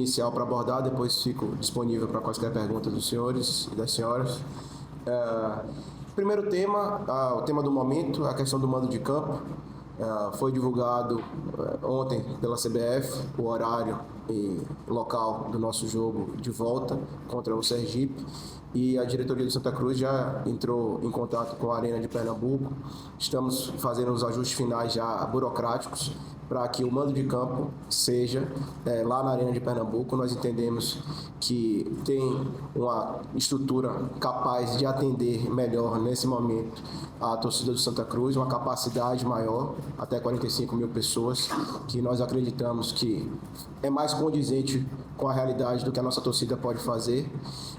inicial para abordar, depois fico disponível para quaisquer perguntas dos senhores e das senhoras. Primeiro tema, o tema do momento, a questão do mando de campo. Foi divulgado ontem pela CBF o horário e local do nosso jogo de volta contra o Sergipe, e a diretoria do Santa Cruz já entrou em contato com a Arena de Pernambuco. Estamos fazendo os ajustes finais já burocráticos para que o mando de campo seja lá na Arena de Pernambuco. Nós entendemos que tem uma estrutura capaz de atender melhor nesse momento a torcida do Santa Cruz, uma capacidade maior, até 45 mil pessoas, que nós acreditamos que é mais condizente com a realidade do que a nossa torcida pode fazer,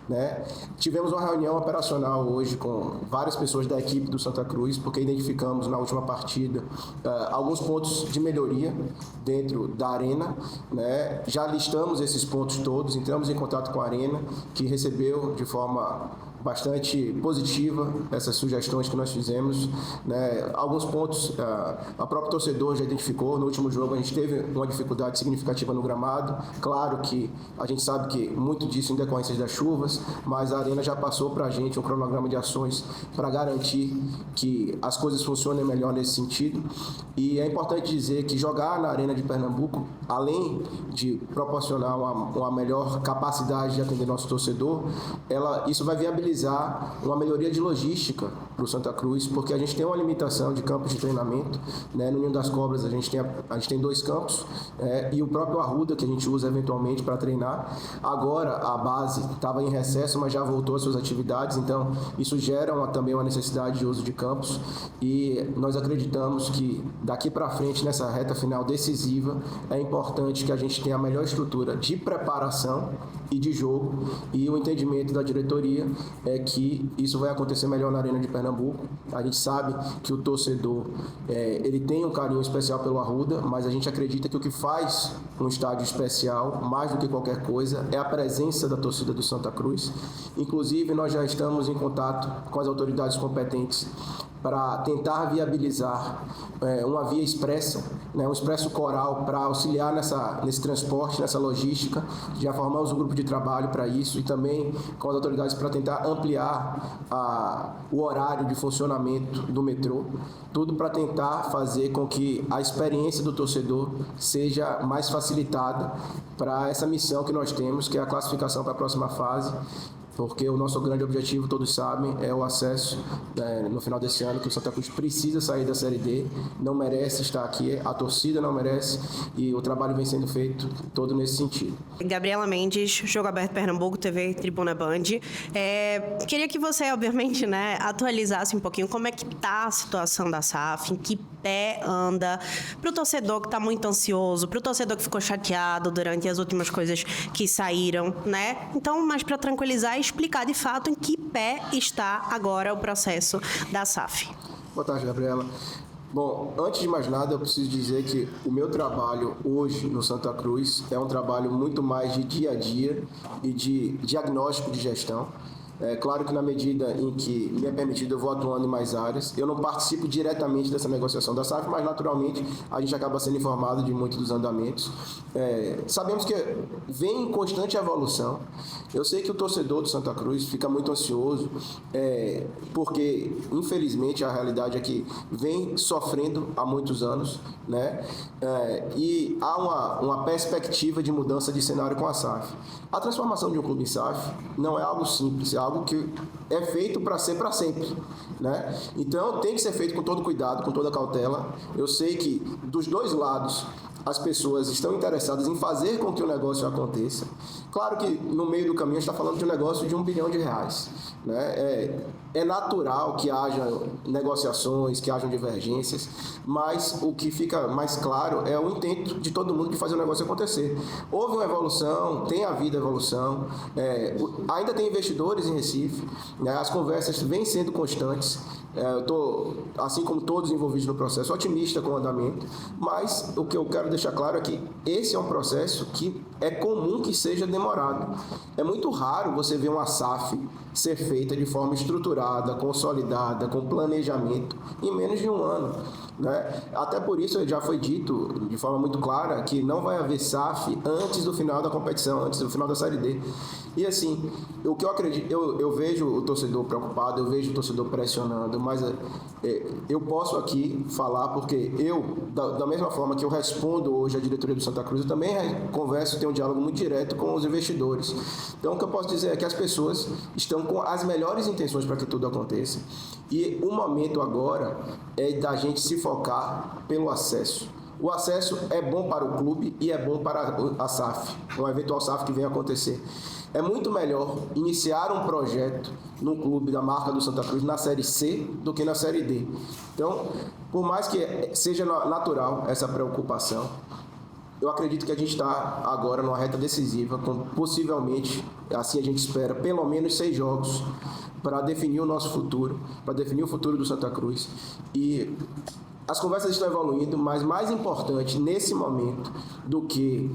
né? Tivemos uma reunião operacional hoje com várias pessoas da equipe do Santa Cruz, porque identificamos na última partida alguns pontos de melhoria dentro da Arena, né? Já listamos esses pontos todos, entramos em contato com a Arena, que recebeu de forma bastante positiva essas sugestões que nós fizemos, né? Alguns pontos a própria torcedor já identificou. No último jogo a gente teve uma dificuldade significativa no gramado. Claro que a gente sabe que muito disso em decorrência das chuvas, mas a Arena já passou para a gente um cronograma de ações para garantir que as coisas funcionem melhor nesse sentido. E é importante dizer que jogar na Arena de Pernambuco, além de proporcionar uma melhor capacidade de atender nosso torcedor, isso vai viabilizar uma melhoria de logística para o Santa Cruz, porque a gente tem uma limitação de campos de treinamento, né? No Ninho das Cobras a gente tem 2 campos, e o próprio Arruda, que a gente usa eventualmente para treinar. Agora a base estava em recesso, mas já voltou às suas atividades, então isso gera também uma necessidade de uso de campos, e nós acreditamos que daqui para frente, nessa reta final decisiva, é importante que a gente tenha a melhor estrutura de preparação e de jogo, e o entendimento da diretoria é que isso vai acontecer melhor na Arena de Pernambuco. A gente sabe que o torcedor ele tem um carinho especial pelo Arruda, mas a gente acredita que o que faz um estádio especial, mais do que qualquer coisa, é a presença da torcida do Santa Cruz. Inclusive, nós já estamos em contato com as autoridades competentes para tentar viabilizar uma via expressa, né, um expresso coral para auxiliar nesse transporte, nessa logística. Já formamos um grupo de trabalho para isso, e também com as autoridades para tentar ampliar o horário de funcionamento do metrô, tudo para tentar fazer com que a experiência do torcedor seja mais facilitada para essa missão que nós temos, que é a classificação para a próxima fase, porque o nosso grande objetivo, todos sabem, é o acesso no final desse ano, que o Santa Cruz precisa sair da Série D, não merece estar aqui, a torcida não merece, e o trabalho vem sendo feito todo nesse sentido. Gabriela Mendes, Jogo Aberto Pernambuco, TV Tribuna Band. Queria que você, obviamente, né, atualizasse um pouquinho como é que está a situação da SAF, em que pé anda, para o torcedor que está muito ansioso, para o torcedor que ficou chateado durante as últimas coisas que saíram, né? Então, mais para tranquilizar e explicar de fato em que pé está agora o processo da SAF. Boa tarde, Gabriela. Bom, antes de mais nada, eu preciso dizer que o meu trabalho hoje no Santa Cruz é um trabalho muito mais de dia a dia e de diagnóstico de gestão. É claro que na medida em que me é permitido, eu vou atuando em mais áreas. Eu não participo diretamente dessa negociação da SAF, mas naturalmente a gente acaba sendo informado de muitos dos andamentos. Sabemos que vem em constante evolução. Eu sei que o torcedor do Santa Cruz fica muito ansioso, porque infelizmente a realidade é que vem sofrendo há muitos anos, né? E há uma perspectiva de mudança de cenário com a SAF. A transformação de um clube em SAF não é algo simples, é algo que é feito para ser para sempre, né? Então tem que ser feito com todo cuidado, com toda cautela. Eu sei que dos dois lados as pessoas estão interessadas em fazer com que o negócio aconteça. Claro que no meio do caminho a gente está falando de um negócio de R$1 bilhão, né? É natural que haja negociações, que hajam divergências, mas o que fica mais claro é o intento de todo mundo de fazer o negócio acontecer. Houve uma evolução, tem havido evolução, ainda tem investidores em Recife, né? As conversas vêm sendo constantes. Eu estou, assim como todos envolvidos no processo, otimista com o andamento, mas o que eu quero deixar claro é que esse é um processo que é comum que seja demorado. É muito raro você ver uma SAF ser feita de forma estruturada, consolidada, com planejamento, em menos de um ano. né? Até por isso já foi dito de forma muito clara que não vai haver SAF antes do final da competição, antes do final da Série D. E assim, o que eu acredito, eu vejo o torcedor preocupado, eu vejo o torcedor pressionando, mas eu posso aqui falar porque da mesma forma que eu respondo hoje à diretoria do Santa Cruz, eu também converso, tenho um diálogo muito direto com os investidores. Então, o que eu posso dizer é que as pessoas estão com as melhores intenções para que tudo aconteça. E o momento agora é da gente se focar pelo acesso. O acesso é bom para o clube e é bom para a SAF, uma eventual SAF que venha acontecer. É muito melhor iniciar um projeto no clube da marca do Santa Cruz na Série C do que na Série D. Então, por mais que seja natural essa preocupação, eu acredito que a gente está agora numa reta decisiva, com possivelmente, assim a gente espera, pelo menos 6 jogos para definir o nosso futuro, para definir o futuro do Santa Cruz. E as conversas estão evoluindo, mas mais importante nesse momento do que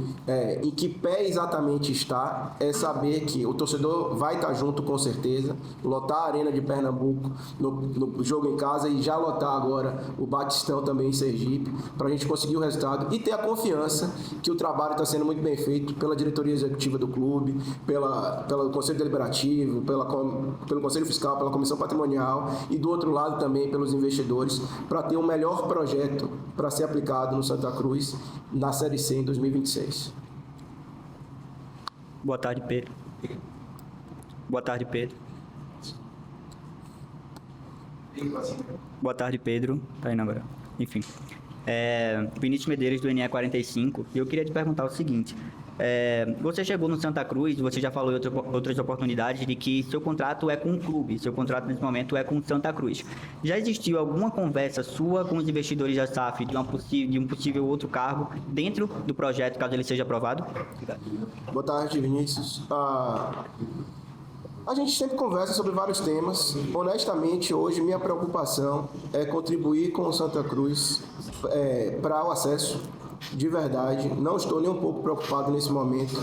em que pé exatamente está, é saber que o torcedor vai estar junto com certeza, lotar a Arena de Pernambuco no jogo em casa e já lotar agora o Batistão também em Sergipe, para a gente conseguir o resultado e ter a confiança que o trabalho está sendo muito bem feito pela diretoria executiva do clube, pelo Conselho Deliberativo, pelo Conselho Fiscal, pela Comissão Patrimonial e do outro lado também pelos investidores, para ter o melhor projeto para ser aplicado no Santa Cruz na Série C em 2026. Boa tarde, Pedro. Boa tarde, Pedro. Boa tarde, Pedro. Tá indo agora. Enfim. Vinícius Medeiros, do NE45. E eu queria te perguntar o seguinte. Você chegou no Santa Cruz, você já falou em outras oportunidades de que seu contrato é com o clube, seu contrato nesse momento é com o Santa Cruz. Já existiu alguma conversa sua com os investidores da SAF de um possível outro cargo dentro do projeto, caso ele seja aprovado? Obrigado. Boa tarde, Vinícius. A gente sempre conversa sobre vários temas. Honestamente, hoje minha preocupação é contribuir com o Santa Cruz para o acesso. De verdade, não estou nem um pouco preocupado nesse momento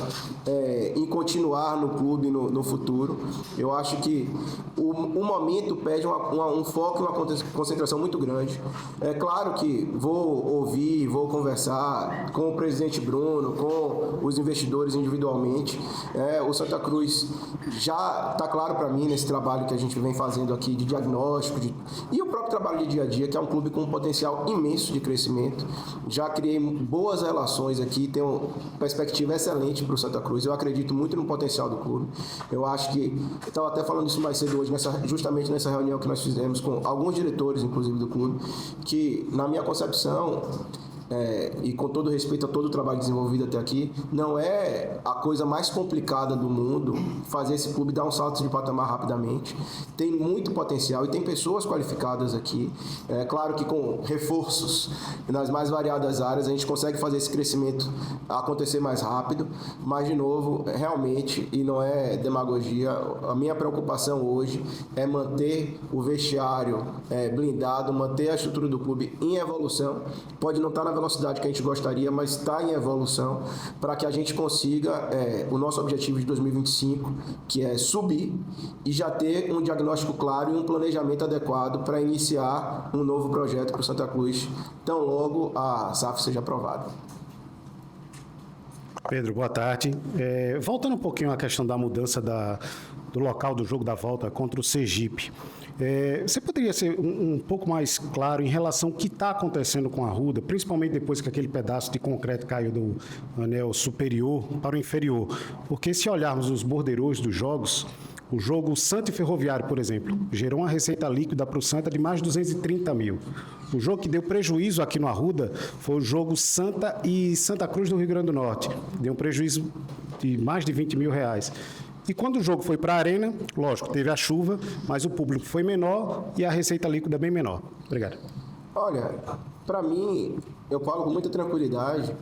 em continuar no clube no futuro. Eu acho que o momento pede um foco e uma concentração muito grande. É claro que vou ouvir, vou conversar com o presidente Bruno, com os investidores individualmente. O Santa Cruz já está claro para mim nesse trabalho que a gente vem fazendo aqui de diagnóstico e o próprio trabalho de dia a dia, que é um clube com um potencial imenso de crescimento. Já criei boas relações aqui, tenho uma perspectiva excelente para o Santa Cruz. Eu acredito muito no potencial do clube. Eu acho que, eu estava até falando isso mais cedo hoje, justamente nessa reunião que nós fizemos com alguns diretores, inclusive do clube, que na minha concepção, e com todo respeito a todo o trabalho desenvolvido até aqui, não é a coisa mais complicada do mundo fazer esse clube dar um salto de patamar rapidamente. Tem muito potencial e tem pessoas qualificadas aqui. É claro que com reforços nas mais variadas áreas a gente consegue fazer esse crescimento acontecer mais rápido, mas de novo, realmente, e não é demagogia, a minha preocupação hoje é manter o vestiário blindado, manter a estrutura do clube em evolução. Pode não estar na velocidade que a gente gostaria, mas está em evolução para que a gente consiga o nosso objetivo de 2025, que é subir e já ter um diagnóstico claro e um planejamento adequado para iniciar um novo projeto para o Santa Cruz, tão logo a SAF seja aprovada. Pedro, boa tarde. Voltando um pouquinho à questão da mudança do local do jogo da volta contra o Sergipe, você poderia ser um pouco mais claro em relação ao que está acontecendo com a Arruda, principalmente depois que aquele pedaço de concreto caiu do anel superior para o inferior? Porque se olharmos os borderôs dos jogos, o jogo Santa e Ferroviário, por exemplo, gerou uma receita líquida para o Santa de mais de 230 mil. O jogo que deu prejuízo aqui no Arruda foi o jogo Santa e Santa Cruz do Rio Grande do Norte. Deu um prejuízo de mais de 20 mil reais. E quando o jogo foi para a Arena, lógico, teve a chuva, mas o público foi menor e a receita líquida bem menor. Obrigado. Olha, para mim, eu falo com muita tranquilidade,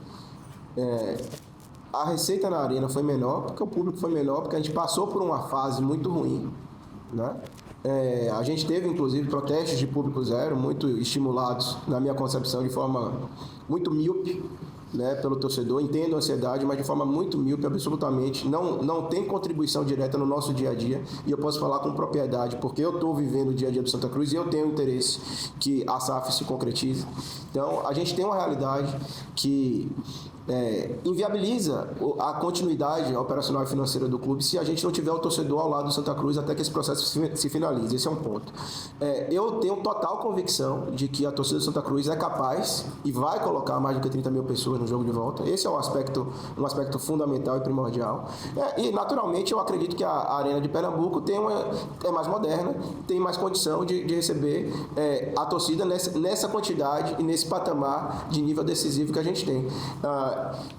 a receita na Arena foi menor porque o público foi menor, porque a gente passou por uma fase muito ruim, né? A gente teve, inclusive, protestos de público zero, muito estimulados, na minha concepção, de forma muito míope, né, pelo torcedor, entendo a ansiedade, mas de forma muito míope, absolutamente, não tem contribuição direta no nosso dia a dia, e eu posso falar com propriedade, porque eu estou vivendo o dia a dia do Santa Cruz e eu tenho interesse que a SAF se concretize. Então, a gente tem uma realidade que inviabiliza a continuidade operacional e financeira do clube se a gente não tiver o torcedor ao lado do Santa Cruz até que esse processo se finalize. Esse é um ponto. Eu tenho total convicção de que a torcida do Santa Cruz é capaz e vai colocar mais do que 30 mil pessoas no jogo de volta. Esse é um aspecto fundamental e primordial. E, naturalmente, eu acredito que a Arena de Pernambuco é mais moderna, tem mais condição de receber a torcida nessa quantidade e nesse patamar de nível decisivo que a gente tem.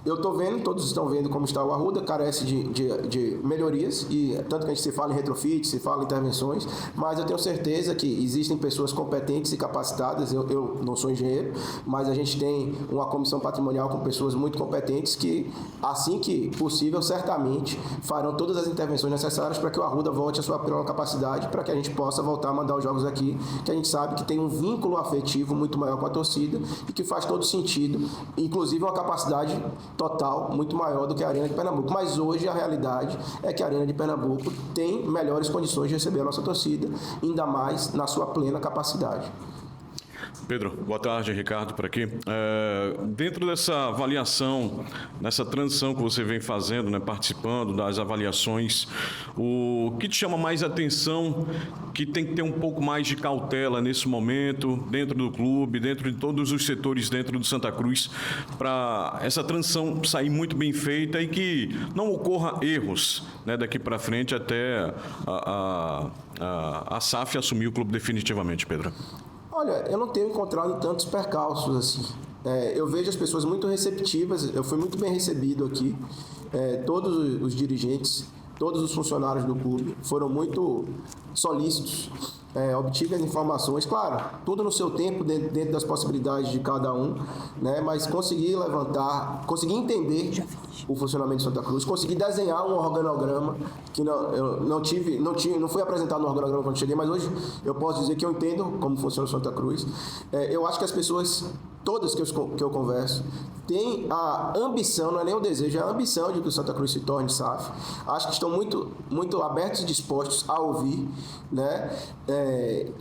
Eu estou vendo, todos estão vendo como está o Arruda, carece de melhorias, e tanto que a gente se fala em retrofit, se fala em intervenções, mas eu tenho certeza que existem pessoas competentes e capacitadas. Eu não sou engenheiro, mas a gente tem uma comissão patrimonial com pessoas muito competentes que, assim que possível, certamente farão todas as intervenções necessárias para que o Arruda volte à sua plena capacidade, para que a gente possa voltar a mandar os jogos aqui, que a gente sabe que tem um vínculo afetivo muito maior com a torcida e que faz todo sentido, inclusive uma capacidade total muito maior do que a Arena de Pernambuco. Mas hoje a realidade é que a Arena de Pernambuco tem melhores condições de receber a nossa torcida, ainda mais na sua plena capacidade. Pedro, boa tarde, Ricardo por aqui. Dentro dessa avaliação, nessa transição que você vem fazendo, né, participando das avaliações, o que te chama mais atenção, que tem que ter um pouco mais de cautela nesse momento, dentro do clube, dentro de todos os setores dentro do Santa Cruz, para essa transição sair muito bem feita e que não ocorra erros, né, daqui para frente até a SAF assumir o clube definitivamente, Pedro? Olha, eu não tenho encontrado tantos percalços assim. Eu vejo as pessoas muito receptivas, eu fui muito bem recebido aqui. Todos os dirigentes, todos os funcionários do clube foram muito solícitos. Obtive as informações, claro, tudo no seu tempo, dentro das possibilidades de cada um, né? Mas consegui entender o funcionamento de Santa Cruz, consegui desenhar um organograma que não foi apresentado no organograma quando cheguei, mas hoje eu posso dizer que eu entendo como funciona o Santa Cruz. Eu acho que as pessoas, todas que eu converso, têm a ambição, não é nem o desejo, é a ambição de que o Santa Cruz se torne SAF. Acho que estão muito, muito abertos e dispostos a ouvir, né?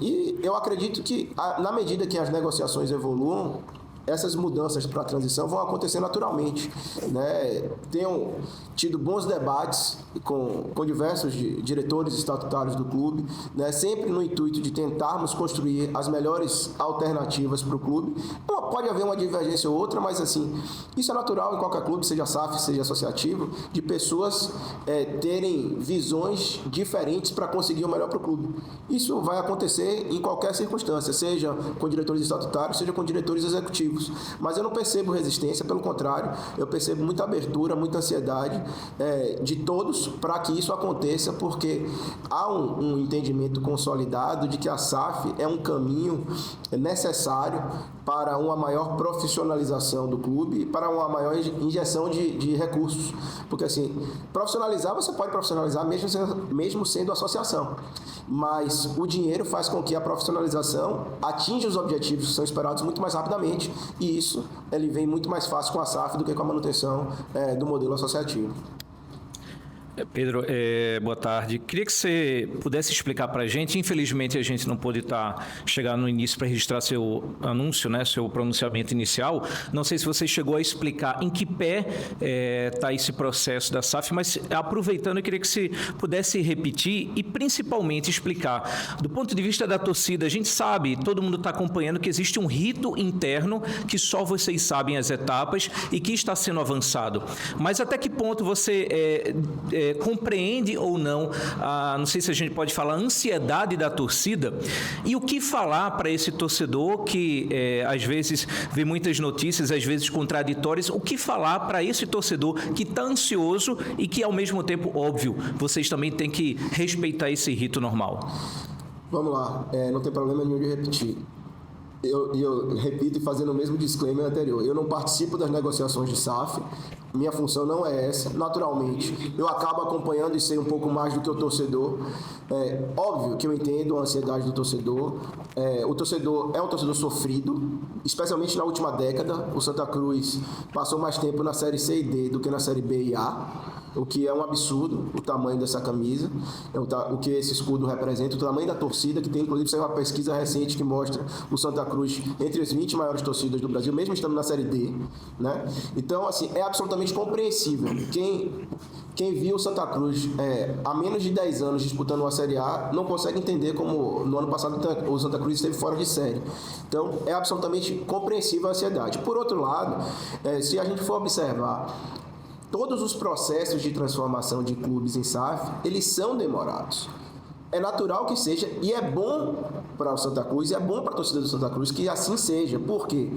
E eu acredito que, na medida que as negociações evoluam, essas mudanças para a transição vão acontecer naturalmente, né? Tenho tido bons debates com diversos diretores estatutários do clube, né? Sempre no intuito de tentarmos construir as melhores alternativas para o clube. Pode haver uma divergência ou outra, mas assim, isso é natural em qualquer clube, seja SAF, seja associativo, de pessoas terem visões diferentes para conseguir o melhor para o clube. Isso vai acontecer em qualquer circunstância, seja com diretores estatutários, seja com diretores executivos. Mas eu não percebo resistência, pelo contrário, eu percebo muita abertura, muita ansiedade de todos para que isso aconteça, porque há um entendimento consolidado de que a SAF é um caminho necessário para uma maior profissionalização do clube e para uma maior injeção de recursos. Porque, assim, profissionalizar, você pode profissionalizar mesmo sendo associação. Mas o dinheiro faz com que a profissionalização atinja os objetivos que são esperados muito mais rapidamente, e isso ele vem muito mais fácil com a SAF do que com a manutenção do modelo associativo. Pedro, boa tarde. Queria que você pudesse explicar para a gente. Infelizmente, a gente não pôde chegar no início para registrar seu anúncio, né, seu pronunciamento inicial. Não sei se você chegou a explicar em que pé está esse processo da SAF, mas aproveitando, eu queria que você pudesse repetir e principalmente explicar. Do ponto de vista da torcida, a gente sabe, todo mundo está acompanhando, que existe um rito interno que só vocês sabem as etapas e que está sendo avançado. Mas até que ponto você compreende ou não, não sei se a gente pode falar, a ansiedade da torcida, e o que falar para esse torcedor que às vezes vê muitas notícias, às vezes contraditórias, o que falar para esse torcedor que está ansioso e que, ao mesmo tempo, óbvio, vocês também têm que respeitar esse rito normal? Vamos lá, não tem problema nenhum de repetir. Eu repito e fazendo o mesmo disclaimer anterior. Eu não participo das negociações de SAF, minha função não é essa. Naturalmente, eu acabo acompanhando e sei um pouco mais do que o torcedor, Óbvio que eu entendo a ansiedade do torcedor. O torcedor é um torcedor sofrido, especialmente na última década. O Santa Cruz passou mais tempo na Série C e D do que na Série B e A, o que é um absurdo, o tamanho dessa camisa, o que esse escudo representa, o tamanho da torcida, que tem inclusive uma pesquisa recente que mostra o Santa Cruz entre as 20 maiores torcidas do Brasil, mesmo estando na Série D, né? Então, assim, é absolutamente compreensível. Quem viu o Santa Cruz há menos de 10 anos disputando uma Série A não consegue entender como no ano passado o Santa Cruz esteve fora de série. Então, é absolutamente compreensível a ansiedade. Por outro lado, se a gente for observar, todos os processos de transformação de clubes em SAF, eles são demorados. É natural que seja, e é bom para o Santa Cruz, e é bom para a torcida do Santa Cruz que assim seja. Por quê?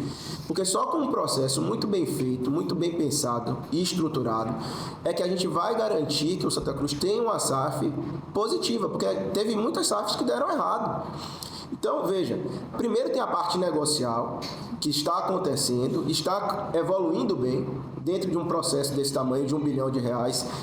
Porque só com um processo muito bem feito, muito bem pensado e estruturado, é que a gente vai garantir que o Santa Cruz tenha uma SAF positiva, porque teve muitas SAFs que deram errado. Então, veja, primeiro tem a parte negocial, que está acontecendo, está evoluindo bem, dentro de um processo desse tamanho, de R$1 bilhão,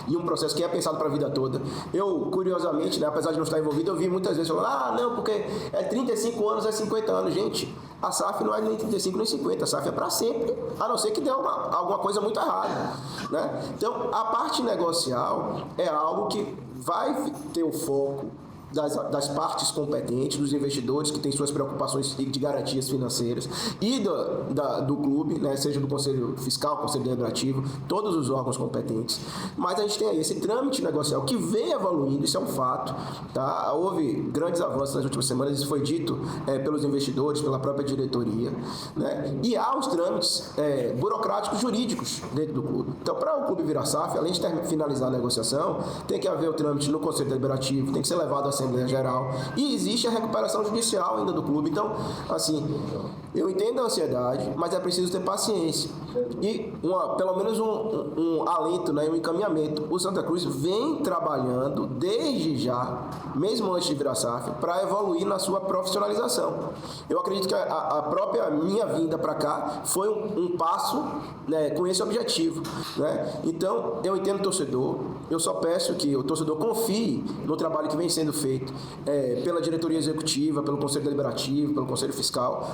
e um processo que é pensado para a vida toda. Eu, curiosamente, né, apesar de não estar envolvido, eu vi muitas vezes falando, não, porque 35 anos, 50 anos. Gente, a SAF não é nem 35 nem 50, a SAF é para sempre, a não ser que dê alguma coisa muito errada, né? Então, a parte negocial é algo que vai ter o foco das partes competentes, dos investidores que têm suas preocupações de garantias financeiras e do clube, né, seja do Conselho Fiscal, Conselho Deliberativo, todos os órgãos competentes. Mas a gente tem aí esse trâmite negocial que vem evoluindo, isso é um fato. Tá? Houve grandes avanços nas últimas semanas, isso foi dito pelos investidores, pela própria diretoria. Né? E há os trâmites burocráticos jurídicos dentro do clube. Então, para o clube virar SAF, além de finalizar a negociação, tem que haver o trâmite no Conselho Deliberativo, tem que ser levado à Assembleia Geral, e existe a recuperação judicial ainda do clube. Então, assim, eu entendo a ansiedade, mas é preciso ter paciência e pelo menos um alento, né, um encaminhamento. O Santa Cruz vem trabalhando desde já, mesmo antes de virar SAF, para evoluir na sua profissionalização. Eu acredito que a própria minha vinda para cá foi um passo, né, com esse objetivo, né? Então, eu entendo o torcedor, eu só peço que o torcedor confie no trabalho que vem sendo feito pela diretoria executiva, pelo Conselho Deliberativo, pelo Conselho Fiscal,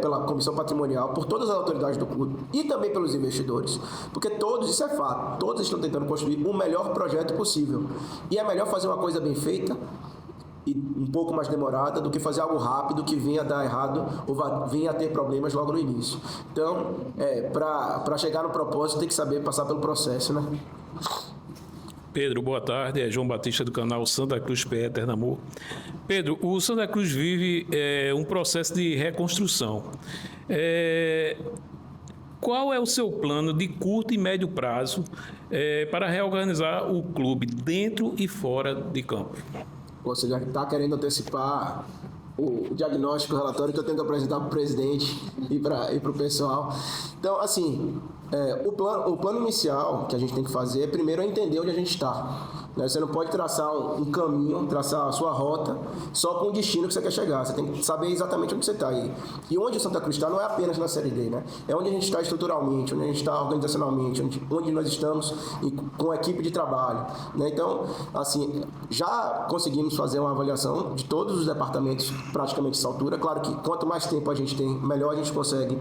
pela Comissão Patrimonial, por todas as autoridades do clube e também pelos investidores, porque todos, isso é fato, todos estão tentando construir o melhor projeto possível. E é melhor fazer uma coisa bem feita e um pouco mais demorada do que fazer algo rápido que venha a dar errado ou venha a ter problemas logo no início. Então, para chegar no propósito, tem que saber passar pelo processo, né? Pedro, boa tarde. É João Batista do canal Santa Cruz PE Pernambuco. Pedro, o Santa Cruz vive um processo de reconstrução. Qual é o seu plano de curto e médio prazo para reorganizar o clube dentro e fora de campo? Você já está querendo antecipar o diagnóstico, o relatório que eu tenho que apresentar para o presidente e para o pessoal. Então, assim, o plano inicial que a gente tem que fazer é primeiro entender onde a gente está. Né? Você não pode traçar um caminho, traçar a sua rota só com o destino que você quer chegar. Você tem que saber exatamente onde você está aí. E onde o Santa Cruz está não é apenas na Série D, né? É onde a gente está estruturalmente, onde a gente está organizacionalmente, onde nós estamos com a equipe de trabalho. Né? Então, assim, já conseguimos fazer uma avaliação de todos os departamentos praticamente essa altura. Claro que quanto mais tempo a gente tem, melhor a gente consegue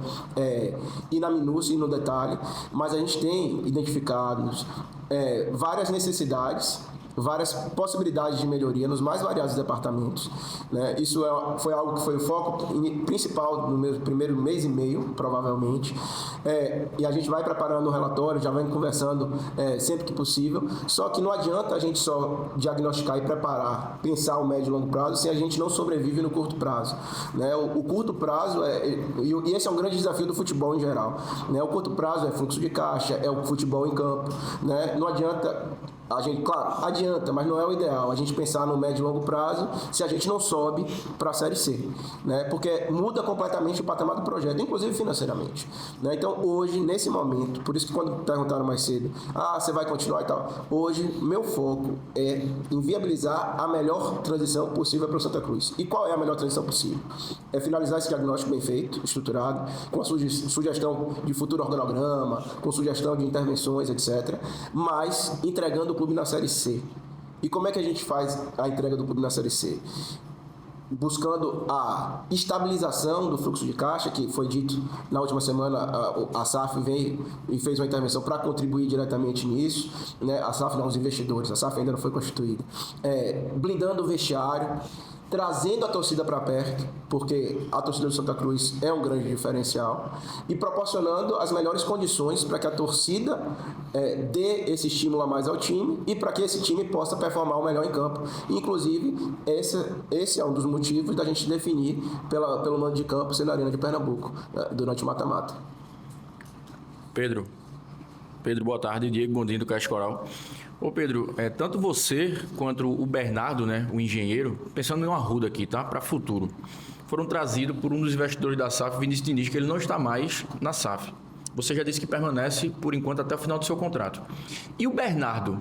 ir na minúcia e no detalhe, mas a gente tem identificado várias necessidades, várias possibilidades de melhoria nos mais variados departamentos. Né? Isso foi algo que foi o foco principal no meu primeiro mês e meio, provavelmente. E a gente vai preparando um relatório, já vai conversando sempre que possível. Só que não adianta a gente só diagnosticar e preparar, pensar o médio e longo prazo, se a gente não sobrevive no curto prazo. Né? O curto prazo, e esse é um grande desafio do futebol em geral. Né? O curto prazo é fluxo de caixa, é o futebol em campo. Né? Não adianta... A gente, claro, adianta, mas não é o ideal a gente pensar no médio e longo prazo se a gente não sobe para a Série C, né? Porque muda completamente o patamar do projeto, inclusive financeiramente. Né? Então, hoje, nesse momento, por isso que quando perguntaram mais cedo, você vai continuar e tal, hoje, meu foco é em viabilizar a melhor transição possível para o Santa Cruz. E qual é a melhor transição possível? É finalizar esse diagnóstico bem feito, estruturado, com a sugestão de futuro organograma, com sugestão de intervenções, etc., mas entregando o clube na Série C. E como é que a gente faz a entrega do clube na Série C? Buscando a estabilização do fluxo de caixa, que foi dito na última semana, a SAF veio e fez uma intervenção para contribuir diretamente nisso, né? A SAF não, os investidores, a SAF ainda não foi constituída. Blindando o vestiário, trazendo a torcida para perto, porque a torcida do Santa Cruz é um grande diferencial, e proporcionando as melhores condições para que a torcida dê esse estímulo a mais ao time e para que esse time possa performar o melhor em campo. Inclusive, esse é um dos motivos da gente definir pelo mando de campo ser na Arena de Pernambuco, durante o mata-mata. Pedro, boa tarde. Diego Gondim, do Caixa Coral. Ô Pedro, tanto você quanto o Bernardo, né, o engenheiro, pensando em uma Arruda aqui, tá? Para futuro, foram trazidos por um dos investidores da SAF, Vinícius Diniz, que ele não está mais na SAF. Você já disse que permanece, por enquanto, até o final do seu contrato. E o Bernardo,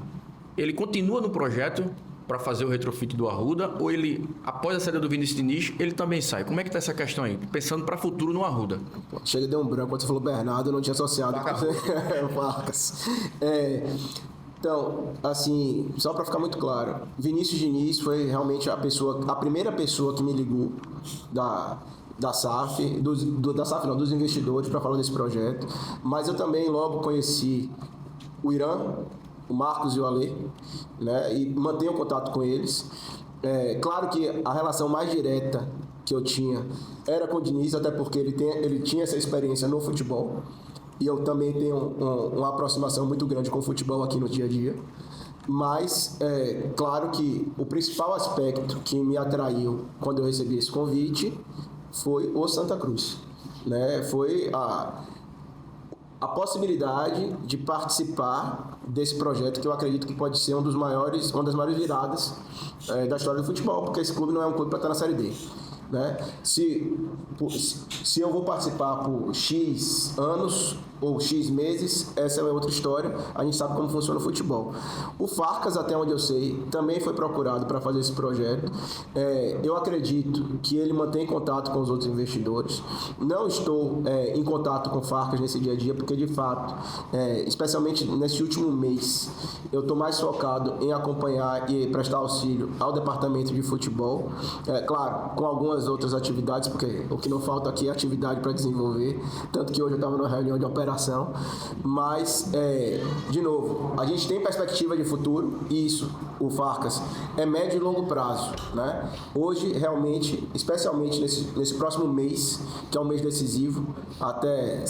ele continua no projeto para fazer o retrofit do Arruda, ou ele, após a saída do Vinícius Diniz, ele também sai? Como é que está essa questão aí? Pensando para futuro no Arruda. Chega, deu um branco. Quando você falou Bernardo, eu não tinha associado com Vargas. Então, assim, só para ficar muito claro, Vinícius Diniz foi realmente a primeira pessoa que me ligou da SAF, dos investidores, para falar desse projeto. Mas eu também logo conheci o Irã, o Marcos e o Alê, né, e mantenho contato com eles. Claro que a relação mais direta que eu tinha era com o Diniz, até porque ele tinha essa experiência no futebol. E eu também tenho uma aproximação muito grande com o futebol aqui no dia a dia. Mas, claro que o principal aspecto que me atraiu quando eu recebi esse convite foi o Santa Cruz, né? Foi a possibilidade de participar desse projeto, que eu acredito que pode ser uma das maiores viradas da história do futebol, porque esse clube não é um clube para estar na Série D. Né? Se eu vou participar por X anos ou X meses, essa é outra história. A gente sabe como funciona o futebol. O Farcas, até onde eu sei, também foi procurado para fazer esse projeto. Eu acredito que ele mantém contato com os outros investidores. Não estou em contato com o Farcas nesse dia a dia, porque de fato, especialmente nesse último mês, eu estou mais focado em acompanhar e prestar auxílio ao departamento de futebol. Claro, com algumas outras atividades, porque o que não falta aqui é atividade para desenvolver, tanto que hoje eu estava numa reunião de operação, mas, de novo, a gente tem perspectiva de futuro, e isso, o Farcas, é médio e longo prazo, né? Hoje, realmente, especialmente nesse próximo mês, que é um mês decisivo, até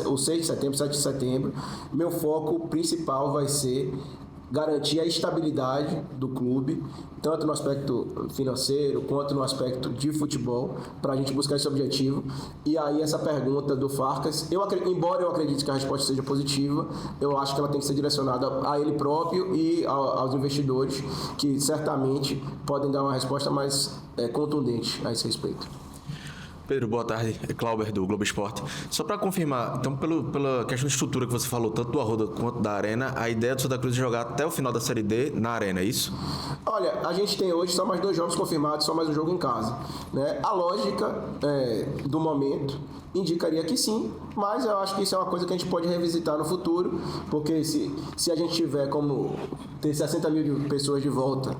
o 6 de setembro, 7 de setembro, meu foco principal vai ser garantir a estabilidade do clube, tanto no aspecto financeiro quanto no aspecto de futebol, para a gente buscar esse objetivo. E aí essa pergunta do Farcas, embora eu acredite que a resposta seja positiva, eu acho que ela tem que ser direcionada a ele próprio e aos investidores, que certamente podem dar uma resposta mais contundente a esse respeito. Pedro, boa tarde. É Clauber, do Globo Esporte. Só para confirmar, então, pela questão de estrutura que você falou, tanto do Arruda quanto da Arena, a ideia do Santa Cruz é jogar até o final da Série D na Arena, é isso? Olha, a gente tem hoje só mais 2 jogos confirmados, só mais um jogo em casa, né? A lógica do momento indicaria que sim, mas eu acho que isso é uma coisa que a gente pode revisitar no futuro, porque se a gente tiver como ter 60 mil pessoas de volta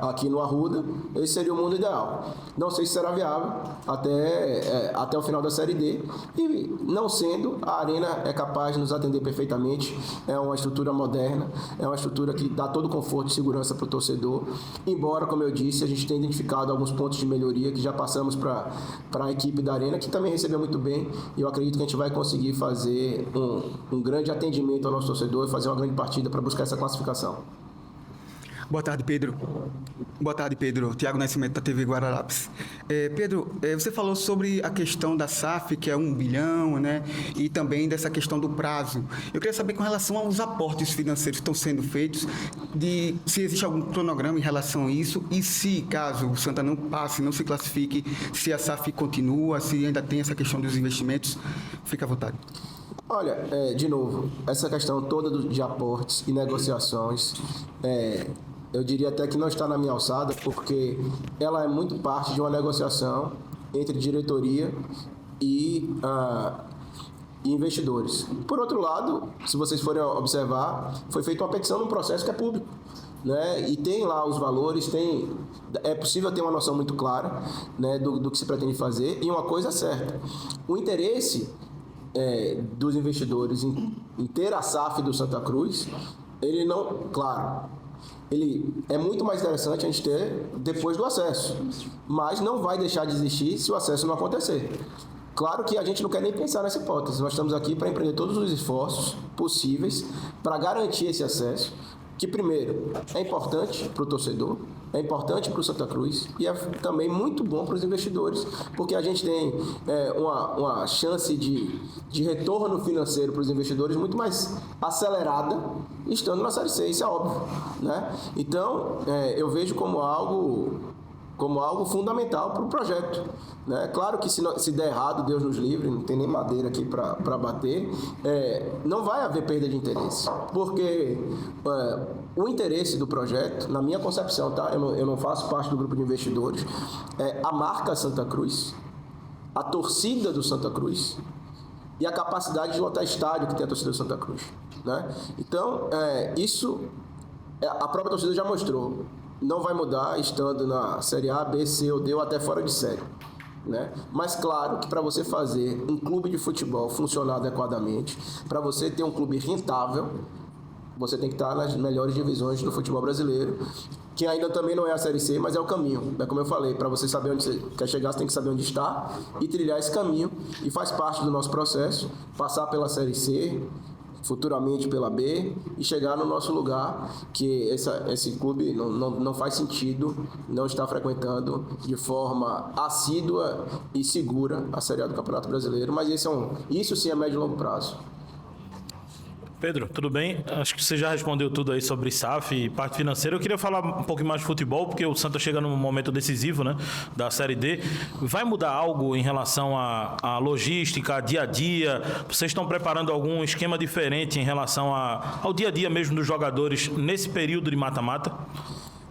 aqui no Arruda, esse seria o mundo ideal. Não sei se será viável até o final da Série D, e não sendo, a Arena é capaz de nos atender perfeitamente, é uma estrutura moderna, é uma estrutura que dá todo o conforto e segurança para o torcedor, embora, como eu disse, a gente tenha identificado alguns pontos de melhoria que já passamos para a equipe da Arena, que também recebeu muito bem, e eu acredito que a gente vai conseguir fazer um grande atendimento ao nosso torcedor e fazer uma grande partida para buscar essa classificação. Boa tarde, Pedro. Boa tarde, Pedro. Tiago Nascimento, da TV Guararapes. Pedro, você falou sobre a questão da SAF, que é 1 bilhão, né? E também dessa questão do prazo. Eu queria saber, com relação aos aportes financeiros que estão sendo feitos, se existe algum cronograma em relação a isso, e se, caso o Santa não passe, não se classifique, se a SAF continua, se ainda tem essa questão dos investimentos. Fica à vontade. Olha, de novo, essa questão toda de aportes e negociações, eu diria até que não está na minha alçada, porque ela é muito parte de uma negociação entre diretoria e investidores. Por outro lado, se vocês forem observar, foi feita uma petição num processo que é público. né? E tem lá os valores, é possível ter uma noção muito clara, né, do que se pretende fazer. E uma coisa é certa, o interesse dos investidores em ter a SAF do Santa Cruz, ele não, claro, ele é muito mais interessante a gente ter depois do acesso, mas não vai deixar de existir se o acesso não acontecer. Claro que a gente não quer nem pensar nessa hipótese, nós estamos aqui para empreender todos os esforços possíveis para garantir esse acesso, que primeiro é importante para o torcedor, é importante para o Santa Cruz e é também muito bom para os investidores, porque a gente tem uma chance de retorno financeiro para os investidores muito mais acelerada estando na Série C, isso é óbvio, né? Então, eu vejo como algo fundamental para o projeto, né? Claro que se der errado, Deus nos livre, não tem nem madeira aqui para bater, não vai haver perda de interesse, porque o interesse do projeto, na minha concepção, tá? Eu não faço parte do grupo de investidores, a marca Santa Cruz, a torcida do Santa Cruz e a capacidade de lotar estádio que tem a torcida do Santa Cruz, né? Então, isso a própria torcida já mostrou. Não vai mudar estando na Série A, B, C ou D ou até fora de série, né? Mas claro que para você fazer um clube de futebol funcionar adequadamente, para você ter um clube rentável, você tem que estar nas melhores divisões do futebol brasileiro, que ainda também não é a Série C, mas é o caminho. É como eu falei, para você saber onde você quer chegar, você tem que saber onde está e trilhar esse caminho, e faz parte do nosso processo, passar pela Série C, futuramente pela B e chegar no nosso lugar, que esse clube não faz sentido não estar frequentando de forma assídua e segura a Série A do Campeonato Brasileiro, mas isso sim é médio e longo prazo. Pedro, tudo bem? Acho que você já respondeu tudo aí sobre SAF e parte financeira. Eu queria falar um pouco mais de futebol, porque o Santa chega num momento decisivo, né, da Série D. Vai mudar algo em relação à logística, a dia a dia? Vocês estão preparando algum esquema diferente em relação ao dia a dia mesmo dos jogadores nesse período de mata-mata?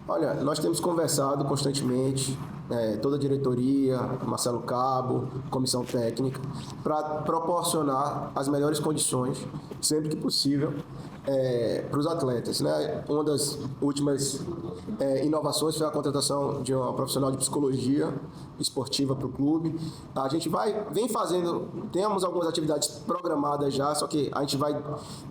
Olha, nós temos conversado constantemente, toda a diretoria, Marcelo Cabo, comissão técnica, para proporcionar as melhores condições, sempre que possível, para os atletas, né? Uma das últimas inovações foi a contratação de uma profissional de psicologia esportiva para o clube. A gente vem fazendo, temos algumas atividades programadas já, só que a gente vai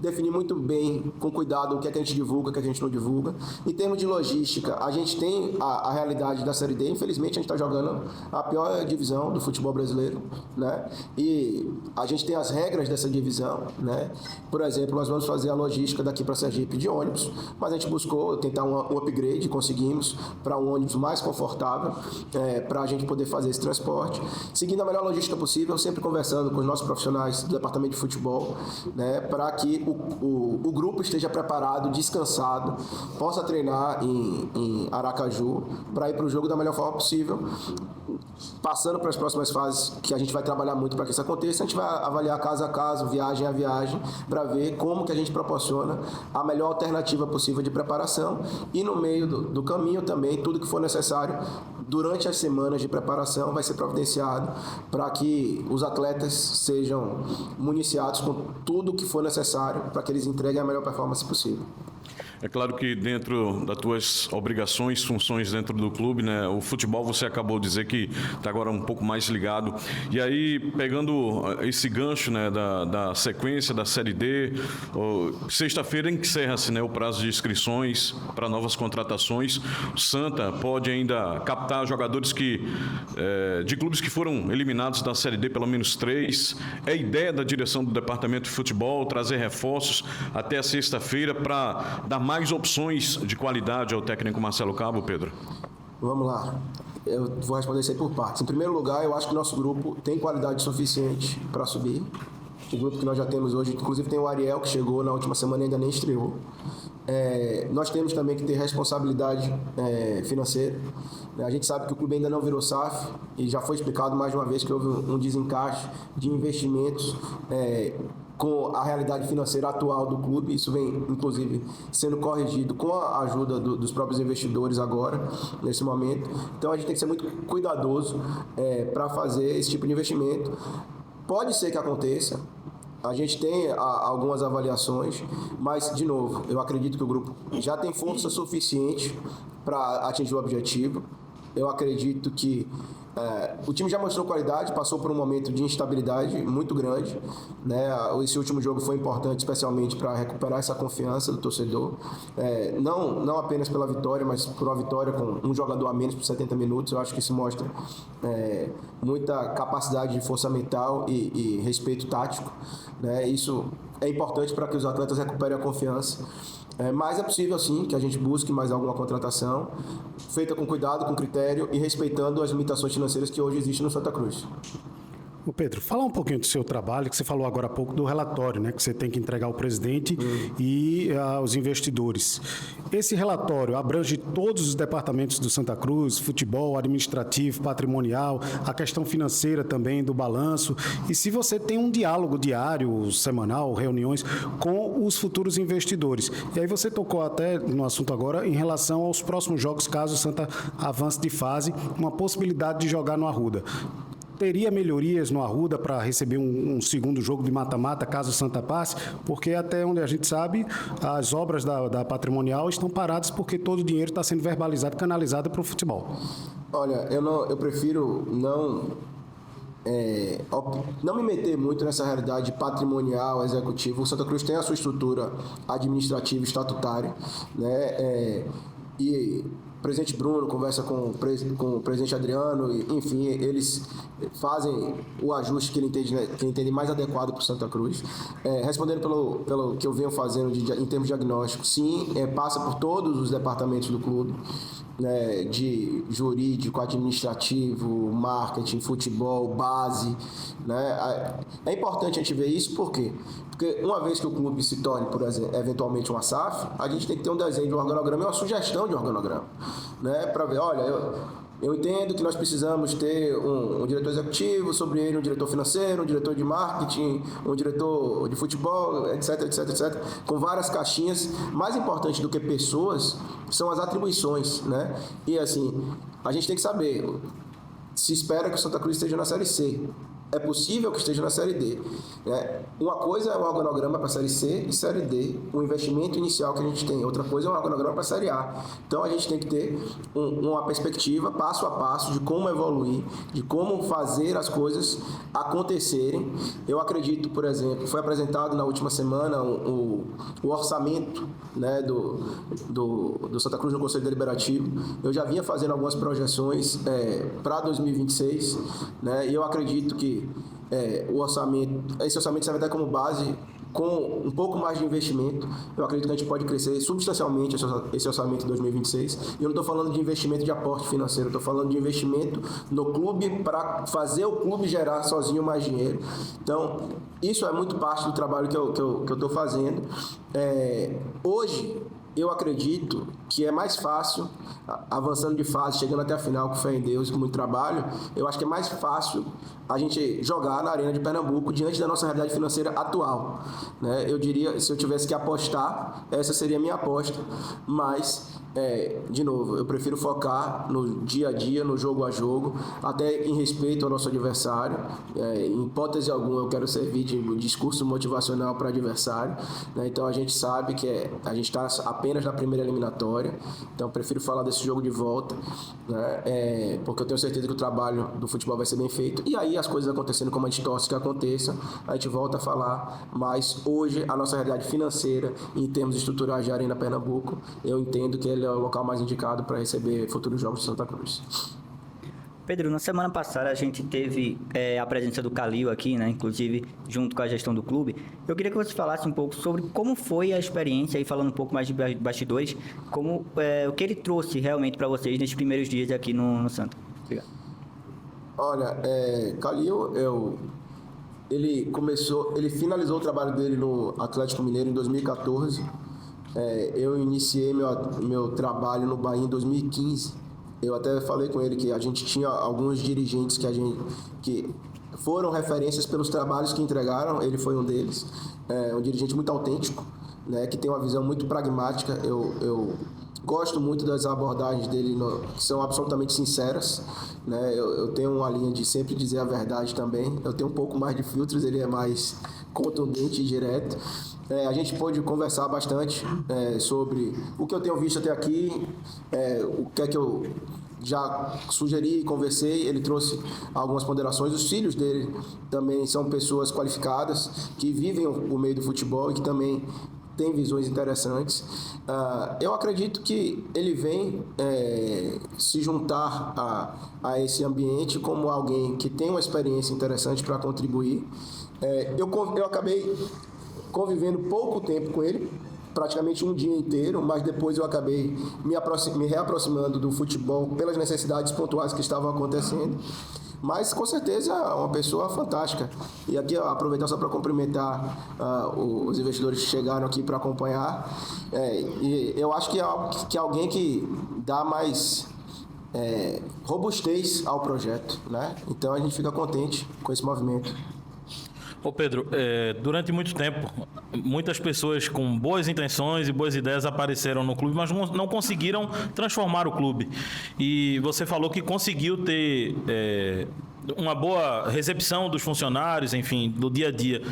definir muito bem, com cuidado, o que é que a gente divulga, o que é que a gente não divulga. Em termos de logística, a gente tem a realidade da Série D. Infelizmente, a gente está jogando a pior divisão do futebol brasileiro, né? E a gente tem as regras dessa divisão, né? Por exemplo, nós vamos fazer a logística daqui para Sergipe de ônibus, mas a gente buscou tentar um upgrade, conseguimos, para um ônibus mais confortável, para a gente poder fazer esse transporte, seguindo a melhor logística possível, sempre conversando com os nossos profissionais do departamento de futebol, né, para que o grupo esteja preparado, descansado, possa treinar em Aracaju, para ir para o jogo da melhor forma possível. Passando para as próximas fases, que a gente vai trabalhar muito para que isso aconteça, a gente vai avaliar caso a caso, viagem a viagem, para ver como que a gente proporciona a melhor alternativa possível de preparação, e no meio do caminho também, tudo que for necessário durante as semanas de preparação vai ser providenciado para que os atletas sejam municiados com tudo o que for necessário para que eles entreguem a melhor performance possível. É claro que dentro das tuas obrigações, funções dentro do clube, né, o futebol você acabou de dizer que está agora um pouco mais ligado. E aí, pegando esse gancho, né, da sequência da Série D, sexta-feira encerra-se, né, o prazo de inscrições para novas contratações. O Santa pode ainda captar jogadores de clubes que foram eliminados da Série D, pelo menos 3. É ideia da direção do departamento de futebol trazer reforços até a sexta-feira para dar mais opções de qualidade ao técnico Marcelo Cabo, Pedro? Vamos lá. Eu vou responder isso aí por partes. Em primeiro lugar, eu acho que o nosso grupo tem qualidade suficiente para subir. O grupo que nós já temos hoje, inclusive tem o Ariel, que chegou na última semana e ainda nem estreou. Nós temos também que ter responsabilidade financeira. A gente sabe que o clube ainda não virou SAF e já foi explicado mais de uma vez que houve um desencaixe de investimentos com a realidade financeira atual do clube. Isso vem, inclusive, sendo corrigido com a ajuda dos próprios investidores agora, nesse momento. Então, a gente tem que ser muito cuidadoso para fazer esse tipo de investimento. Pode ser que aconteça A gente tem algumas avaliações, mas, de novo, eu acredito que o grupo já tem força suficiente para atingir o objetivo. Eu acredito que o time já mostrou qualidade, passou por um momento de instabilidade muito grande, né? Esse último jogo foi importante, especialmente para recuperar essa confiança do torcedor, não apenas pela vitória, mas por uma vitória com um jogador a menos por 70 minutos. Eu acho que isso mostra muita capacidade de força mental e respeito tático, né? Isso é importante para que os atletas recuperem a confiança. Mas é possível, sim, que a gente busque mais alguma contratação, feita com cuidado, com critério e respeitando as limitações financeiras que hoje existem no Santa Cruz. Ô Pedro, fala um pouquinho do seu trabalho, que você falou agora há pouco do relatório, né, que você tem que entregar ao presidente e aos investidores. Esse relatório abrange todos os departamentos do Santa Cruz, futebol, administrativo, patrimonial, a questão financeira também do balanço. E se você tem um diálogo diário, semanal, reuniões com os futuros investidores. E aí você tocou até no assunto agora em relação aos próximos jogos, caso o Santa avance de fase, uma possibilidade de jogar no Arruda. Teria melhorias no Arruda para receber um segundo jogo de mata-mata, caso o Santa passe? Porque até onde a gente sabe, as obras da Patrimonial estão paradas porque todo o dinheiro está sendo verbalizado, canalizado para o futebol. Olha, eu prefiro não me meter muito nessa realidade patrimonial, executiva. O Santa Cruz tem a sua estrutura administrativa e estatutária, né? E o presidente Bruno conversa com o presidente Adriano, e, enfim, eles fazem o ajuste que ele entende mais adequado para o Santa Cruz. Respondendo pelo que eu venho fazendo em termos de diagnóstico, sim, passa por todos os departamentos do clube, né, de jurídico, administrativo, marketing, futebol, base, né? É importante a gente ver isso, por quê? Porque uma vez que o clube se torne, por exemplo, eventualmente uma SAF, a gente tem que ter um desenho de organograma e uma sugestão de organograma, né? Para ver, olha, eu entendo que nós precisamos ter um diretor executivo, sobre ele um diretor financeiro, um diretor de marketing, um diretor de futebol, etc, etc, etc, com várias caixinhas. Mais importante do que pessoas são as atribuições, né? E assim, a gente tem que saber, se espera que o Santa Cruz esteja na Série C. É possível que esteja na Série D. Né? Uma coisa é o organograma para a Série C e Série D, o investimento inicial que a gente tem. Outra coisa é o organograma para a Série A. Então a gente tem que ter uma perspectiva passo a passo de como evoluir, de como fazer as coisas acontecerem. Eu acredito, por exemplo, foi apresentado na última semana o orçamento, né, do Santa Cruz no Conselho Deliberativo. Eu já vinha fazendo algumas projeções para 2026, né, e eu acredito que esse orçamento serve até como base, com um pouco mais de investimento. Eu acredito que a gente pode crescer substancialmente esse orçamento em 2026. E eu não estou falando de investimento de aporte financeiro, estou falando de investimento no clube para fazer o clube gerar sozinho mais dinheiro. Então, isso é muito parte do trabalho que eu estou fazendo. Hoje, eu acredito que é mais fácil, avançando de fase, chegando até a final, com fé em Deus e com muito trabalho, eu acho que é mais fácil a gente jogar na Arena de Pernambuco diante da nossa realidade financeira atual, né? Eu diria, se eu tivesse que apostar, essa seria a minha aposta, mas, de novo, eu prefiro focar no dia a dia, no jogo a jogo, até em respeito ao nosso adversário. Em hipótese alguma, eu quero servir de discurso motivacional para o adversário, né? Então a gente sabe que a gente está apenas na primeira eliminatória, então eu prefiro falar desse jogo de volta, né? Porque eu tenho certeza que o trabalho do futebol vai ser bem feito, e aí as coisas acontecendo como a gente torce que aconteça, a gente volta a falar. Mas hoje a nossa realidade financeira, em termos estruturais de Arena Pernambuco, eu entendo que ele é o local mais indicado para receber futuros jogos de Santa Cruz. Pedro, na semana passada a gente teve a presença do Calil aqui, né, inclusive junto com a gestão do clube. Eu queria que você falasse um pouco sobre como foi a experiência, aí falando um pouco mais de bastidores, o que ele trouxe realmente para vocês nesses primeiros dias aqui no Santa. Obrigado. Olha, Calil, ele finalizou o trabalho dele no Atlético Mineiro em 2014. Eu iniciei meu trabalho no Bahia em 2015. Eu até falei com ele que a gente tinha alguns dirigentes que foram referências pelos trabalhos que entregaram. Ele foi um deles. Um dirigente muito autêntico, né, que tem uma visão muito pragmática. Eu gosto muito das abordagens dele, que são absolutamente sinceras, né? Eu tenho uma linha de sempre dizer a verdade também. Eu tenho um pouco mais de filtros, ele é mais contundente e direto. A gente pôde conversar bastante sobre o que eu tenho visto até aqui, o que é que eu já sugeri e conversei. Ele trouxe algumas ponderações. Os filhos dele também são pessoas qualificadas, que vivem o meio do futebol e que também têm visões interessantes. Eu acredito que ele vem se juntar a esse ambiente como alguém que tem uma experiência interessante para contribuir. Eu acabei convivendo pouco tempo com ele, praticamente um dia inteiro, mas depois eu acabei me reaproximando do futebol pelas necessidades pontuais que estavam acontecendo. Mas com certeza é uma pessoa fantástica. E aqui aproveitar só para cumprimentar os investidores que chegaram aqui para acompanhar. E eu acho que é alguém que dá mais robustez ao projeto, né? Então a gente fica contente com esse movimento. Ô Pedro, durante muito tempo, muitas pessoas com boas intenções e boas ideias apareceram no clube, mas não conseguiram transformar o clube. E você falou que conseguiu ter uma boa recepção dos funcionários, enfim, do dia a dia.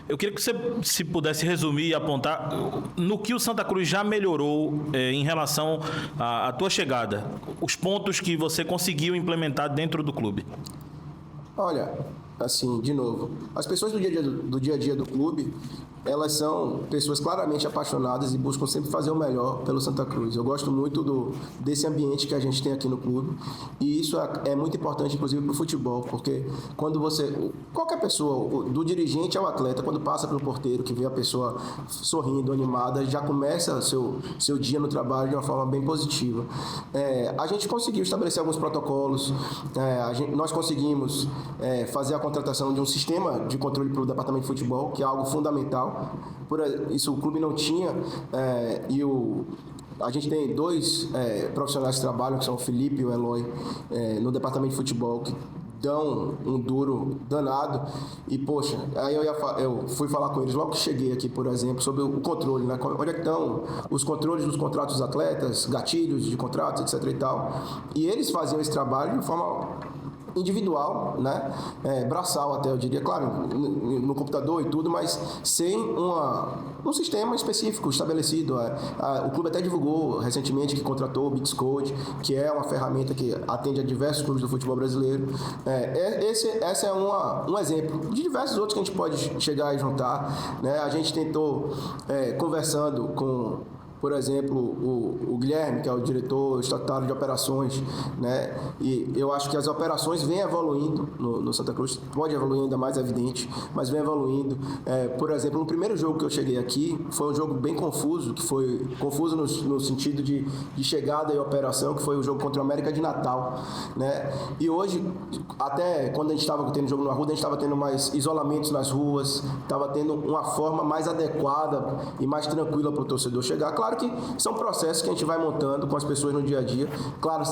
Eu queria que você, se pudesse resumir e apontar no que o Santa Cruz já melhorou em relação à tua chegada, os pontos que você conseguiu implementar dentro do clube. Olha, assim, de novo, as pessoas do dia a dia do clube, elas são pessoas claramente apaixonadas e buscam sempre fazer o melhor pelo Santa Cruz. Eu gosto muito desse ambiente que a gente tem aqui no clube, e isso é muito importante, inclusive, para o futebol, porque quando qualquer pessoa, do dirigente ao atleta, quando passa pelo porteiro, que vê a pessoa sorrindo, animada, já começa seu dia no trabalho de uma forma bem positiva. A gente conseguiu estabelecer alguns protocolos, nós conseguimos fazer a contratação de um sistema de controle para o departamento de futebol, que é algo fundamental. Por isso o clube não tinha, a gente tem dois profissionais que trabalham, que são o Felipe e o Eloy, no departamento de futebol, que dão um duro danado. E poxa, aí eu fui falar com eles logo que cheguei aqui, por exemplo, sobre o controle, né? Onde é que estão os controles dos contratos dos atletas, gatilhos de contratos, etc e tal. E eles faziam esse trabalho de forma individual, né? Braçal até, eu diria, claro, no computador e tudo, mas sem um sistema específico estabelecido. O clube até divulgou recentemente que contratou o Bitscode, que é uma ferramenta que atende a diversos clubes do futebol brasileiro. Esse é um exemplo de diversos outros que a gente pode chegar e juntar, né? A gente tentou, conversando com, por exemplo, o Guilherme, que é o diretor estatutário de operações, né? E eu acho que as operações vêm evoluindo no Santa Cruz, pode evoluir ainda mais, evidente, mas vem evoluindo. Por exemplo, no primeiro jogo que eu cheguei aqui, foi um jogo bem confuso, que foi confuso no sentido de chegada e operação, que foi o jogo contra o América de Natal, né? E hoje, até quando a gente estava tendo jogo na rua, a gente estava tendo mais isolamentos nas ruas, estava tendo uma forma mais adequada e mais tranquila para o torcedor chegar. Claro que são processos que a gente vai montando com as pessoas no dia a dia, claro,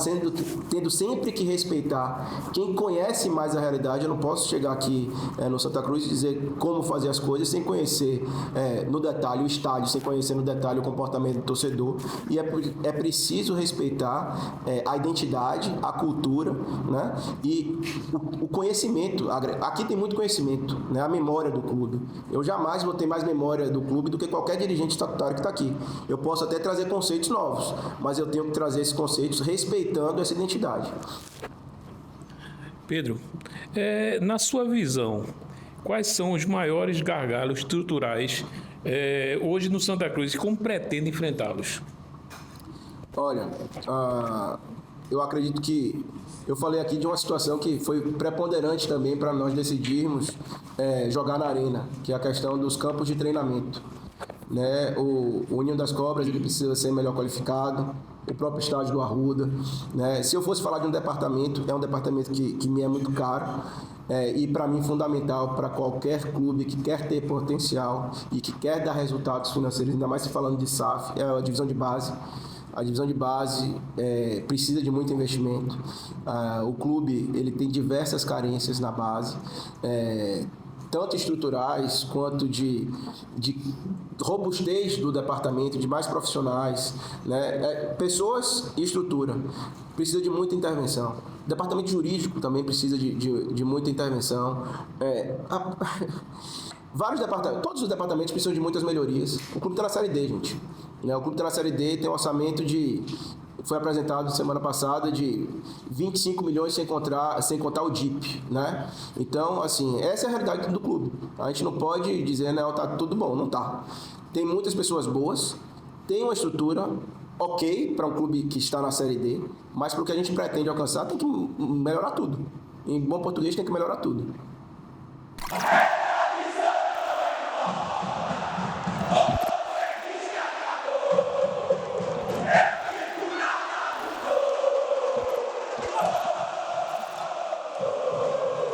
tendo sempre que respeitar quem conhece mais a realidade. Eu não posso chegar aqui no Santa Cruz e dizer como fazer as coisas sem conhecer no detalhe o estádio, sem conhecer no detalhe o comportamento do torcedor, e é preciso respeitar a identidade, a cultura, né? E o conhecimento. Aqui tem muito conhecimento, né? A memória do clube. Eu jamais vou ter mais memória do clube do que qualquer dirigente estatutário que está aqui. Eu posso até trazer conceitos novos, mas eu tenho que trazer esses conceitos respeitando essa identidade. Pedro, na sua visão, quais são os maiores gargalos estruturais hoje no Santa Cruz e como pretende enfrentá-los? Olha, eu acredito que eu falei aqui de uma situação que foi preponderante também para nós decidirmos jogar na arena, que é a questão dos campos de treinamento, né? O União das Cobras, ele precisa ser melhor qualificado, o próprio estádio do Arruda, né? Se eu fosse falar de um departamento, é um departamento que me é muito caro, e para mim fundamental para qualquer clube que quer ter potencial e que quer dar resultados financeiros, ainda mais se falando de SAF, é a divisão de base. A divisão de base precisa de muito investimento. O clube ele tem diversas carências na base, tanto estruturais quanto de robustez do departamento, de mais profissionais, né? Pessoas e estrutura. Precisa de muita intervenção. O departamento jurídico também precisa de muita intervenção. Vários departamentos, todos os departamentos precisam de muitas melhorias. O clube está na Série D, gente. Né? O clube está na Série D, tem um orçamento foi apresentado semana passada de 25 milhões sem contar o DIP, né? Então, assim, essa é a realidade do clube. A gente não pode dizer, não, tá tudo bom, não tá. Tem muitas pessoas boas, tem uma estrutura ok para um clube que está na Série D, mas para o que a gente pretende alcançar tem que melhorar tudo. Em bom português tem que melhorar tudo.